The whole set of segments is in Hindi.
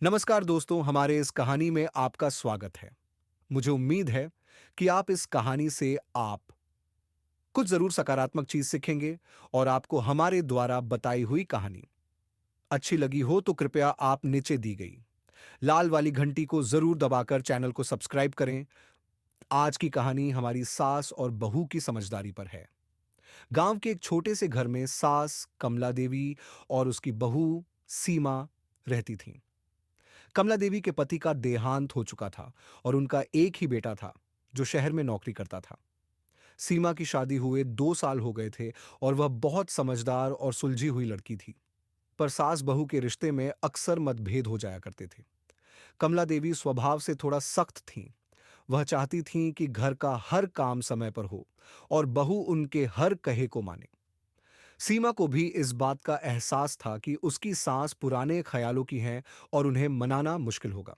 नमस्कार दोस्तों, हमारे इस कहानी में आपका स्वागत है। मुझे उम्मीद है कि आप इस कहानी से आप कुछ ज़रूर सकारात्मक चीज़ सीखेंगे और आपको हमारे द्वारा बताई हुई कहानी अच्छी लगी हो तो कृपया आप नीचे दी गई लाल वाली घंटी को ज़रूर दबाकर चैनल को सब्सक्राइब करें। आज की कहानी हमारी सास और बहू की समझदारी पर है। गांव के एक छोटे से घर में सास कमला देवी और उसकी बहू सीमा रहती थीं। कमला देवी के पति का देहांत हो चुका था और उनका एक ही बेटा था जो शहर में नौकरी करता था। सीमा की शादी हुए 2 साल हो गए थे और वह बहुत समझदार और सुलझी हुई लड़की थी। पर सास बहू के रिश्ते में अक्सर मतभेद हो जाया करते थे। कमला देवी स्वभाव से थोड़ा सख्त थीं। वह चाहती थीं कि घर का हर काम समय पर हो और बहू उनके हर कहे को माने। सीमा को भी इस बात का एहसास था कि उसकी सास पुराने ख्यालों की हैं और उन्हें मनाना मुश्किल होगा।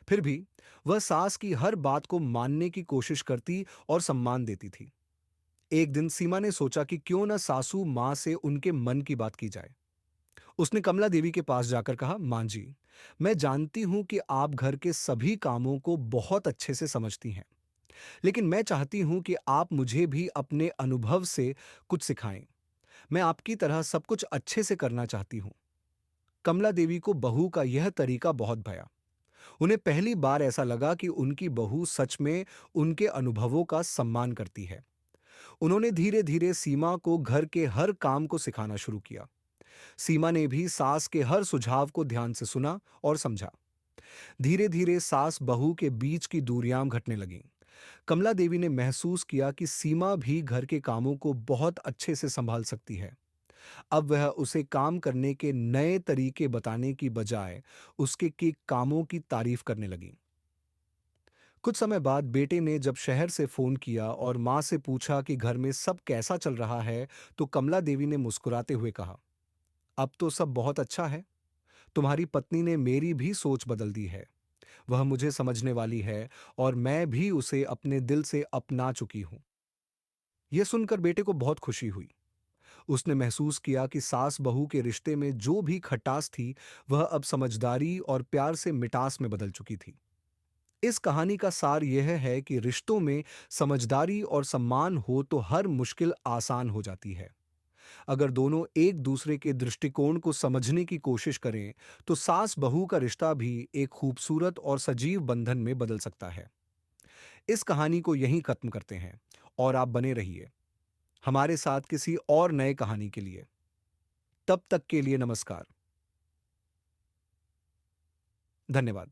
फिर भी वह सास की हर बात को मानने की कोशिश करती और सम्मान देती थी। एक दिन सीमा ने सोचा कि क्यों न सासू मां से उनके मन की बात की जाए। उसने कमला देवी के पास जाकर कहा, मां जी, मैं जानती हूं कि आप घर के सभी कामों को बहुत अच्छे से समझती हैं, लेकिन मैं चाहती हूं कि आप मुझे भी अपने अनुभव से कुछ सिखाएं। मैं आपकी तरह सब कुछ अच्छे से करना चाहती हूं। कमला देवी को बहू का यह तरीका बहुत भया। उन्हें पहली बार ऐसा लगा कि उनकी बहू सच में उनके अनुभवों का सम्मान करती है। उन्होंने धीरे धीरे सीमा को घर के हर काम को सिखाना शुरू किया। सीमा ने भी सास के हर सुझाव को ध्यान से सुना और समझा। धीरे धीरे सास बहू के बीच की दूरियां घटने लगीं। कमला देवी ने महसूस किया कि सीमा भी घर के कामों को बहुत अच्छे से संभाल सकती है। अब वह उसे काम करने के नए तरीके बताने की बजाय उसके के कामों की तारीफ करने लगी। कुछ समय बाद बेटे ने जब शहर से फोन किया और मां से पूछा कि घर में सब कैसा चल रहा है, तो कमला देवी ने मुस्कुराते हुए कहा, अब तो सब बहुत अच्छा है। तुम्हारी पत्नी ने मेरी भी सोच बदल दी है। वह मुझे समझने वाली है और मैं भी उसे अपने दिल से अपना चुकी हूं। यह सुनकर बेटे को बहुत खुशी हुई। उसने महसूस किया कि सास बहू के रिश्ते में जो भी खटास थी, वह अब समझदारी और प्यार से मिठास में बदल चुकी थी। इस कहानी का सार यह है कि रिश्तों में समझदारी और सम्मान हो तो हर मुश्किल आसान हो जाती है। अगर दोनों एक दूसरे के दृष्टिकोण को समझने की कोशिश करें, तो सास बहू का रिश्ता भी एक खूबसूरत और सजीव बंधन में बदल सकता है। इस कहानी को यहीं खत्म करते हैं और आप बने रहिए हमारे साथ किसी और नए कहानी के लिए। तब तक के लिए नमस्कार। धन्यवाद।